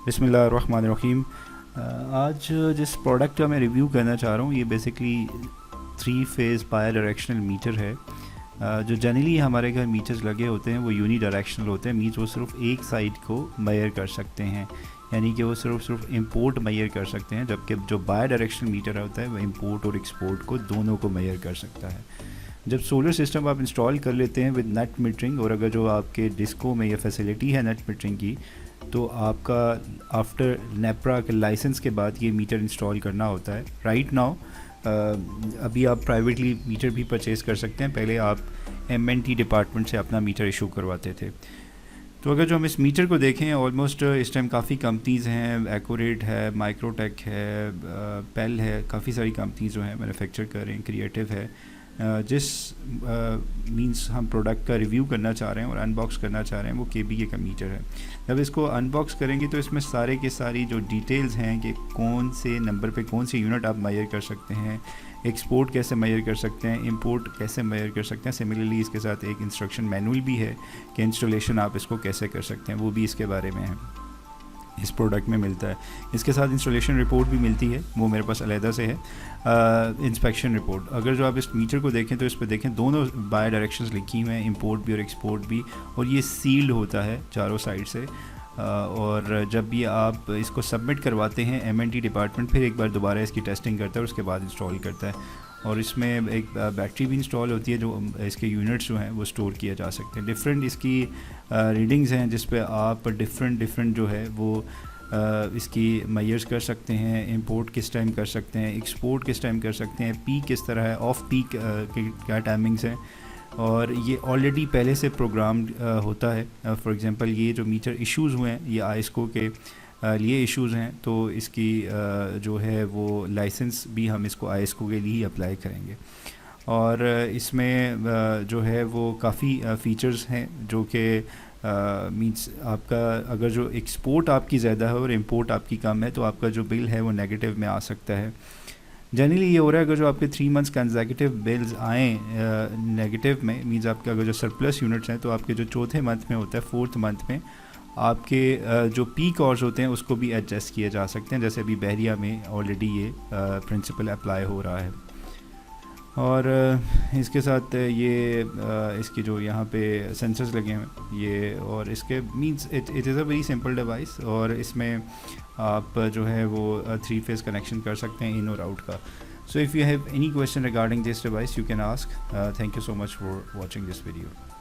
बिस्मिल्लाहिर्रहमानिर्रहीम। आज जिस प्रोडक्ट का मैं रिव्यू करना चाह रहा हूँ ये basically 3 phase bidirectional metre है। जो जनरली हमारे घर मीटर्स लगे होते हैं वो यूनी डायरेक्शनल होते हैं, मीन्स वो सिर्फ एक साइड को मेजर कर सकते हैं, यानी कि वो सिर्फ इंपोर्ट मेजर कर सकते हैं, जबकि जो बाई डायरेक्शनल मीटर होता है वो इंपोर्ट और एक्सपोर्ट को दोनों को मेजर कर सकता है। जब सोलर सिस्टम आप इंस्टॉल कर लेते हैं विद नेट मीटरिंग, और अगर जो आपके डिस्को में ये फैसिलिटी है नेट मीटरिंग की, तो आपका आफ्टर नेपरा के लाइसेंस के बाद ये मीटर इंस्टॉल करना होता है। राइट नाउ अभी आप प्राइवेटली मीटर भी परचेज़ कर सकते हैं, पहले आप एमएनटी डिपार्टमेंट से अपना मीटर इशू करवाते थे। तो अगर जो हम इस मीटर को देखें, ऑलमोस्ट इस टाइम काफ़ी कंपनीज़ हैं, एक्यूरेट है, माइक्रोटेक है, पेल है, काफ़ी सारी कंपनीज जो हैं मैन्युफैक्चर कर रहे हैं, क्रिएटिव है। जिस मींस हम प्रोडक्ट का रिव्यू करना चाह रहे हैं और अनबॉक्स करना चाह रहे हैं वो केबीके का मीटर है। जब इसको अनबॉक्स करेंगे तो इसमें सारे के सारी जो डिटेल्स हैं कि कौन से नंबर पे कौन सी यूनिट आप मेजर कर सकते हैं, एक्सपोर्ट कैसे मेजर कर सकते हैं, इंपोर्ट कैसे मेजर कर सकते हैं। सिमिलरली इसके साथ एक इंस्ट्रक्शन मैनुअल भी है कि इंस्टॉलेशन आप इसको कैसे कर सकते हैं, वो भी इसके बारे में है, इस प्रोडक्ट में मिलता है। इसके साथ इंस्टॉलेशन रिपोर्ट भी मिलती है, वो मेरे पास अलहदा से है। इंस्पेक्शन रिपोर्ट, अगर जो आप इस मीटर को देखें तो इस पर देखें दोनों बाय डायरेक्शंस लिखी हुई हैं, इंपोर्ट भी और एक्सपोर्ट भी, और ये सील्ड होता है चारों साइड से। और जब भी आप इसको सबमिट करवाते हैं एमएनटी डिपार्टमेंट फिर एक बार दोबारा इसकी टेस्टिंग करता है और उसके बाद इंस्टॉल करता है। और इसमें एक बैटरी भी इंस्टॉल होती है, जो इसके यूनिट्स जो हैं वो स्टोर किया जा सकते हैं। डिफरेंट इसकी रीडिंग्स हैं जिस पे आप डिफरेंट जो है वो इसकी मेजर्स कर सकते हैं, इंपोर्ट किस टाइम कर सकते हैं, एक्सपोर्ट किस टाइम कर सकते हैं, पीक किस तरह है, ऑफ पीक क्या टाइमिंग्स हैं, और ये ऑलरेडी पहले से प्रोग्राम होता है। फॉर एग्जांपल ये जो मीटर इश्यूज़ हुए हैं ये आईएसको के लिए इश्यूज़ हैं, तो इसकी जो है वो लाइसेंस भी हम इसको आईएसको के लिए ही अप्लाई करेंगे। और इसमें जो है वो काफ़ी फ़ीचर्स हैं जो कि मींस आपका अगर जो एक्सपोर्ट आपकी ज़्यादा है और इंपोर्ट आपकी कम है तो आपका जो बिल है वो नेगेटिव में आ सकता है। जनरली ये हो रहा है अगर जो आपके 3 मंथ्स कंसेक्यूटिव बिल्स आएँ नेगेटिव में, मींस आपके अगर जो सरप्लस यूनिट्स हैं तो आपके जो चौथे मंथ में होता है, 4th मंथ में आपके जो पीक आवर्स होते हैं उसको भी एडजस्ट किए जा सकते हैं, जैसे अभी बहरिया में ऑलरेडी ये प्रिंसिपल अप्लाई हो रहा है। और इसके साथ ये इसके जो यहाँ पे सेंसर्स लगे हैं ये, और इसके means it is a very simple device, और इसमें आप जो है वो 3 फेज़ कनेक्शन कर सकते हैं इन और आउट का। So if you have any question regarding this device you can ask. Thank you so much for watching this video.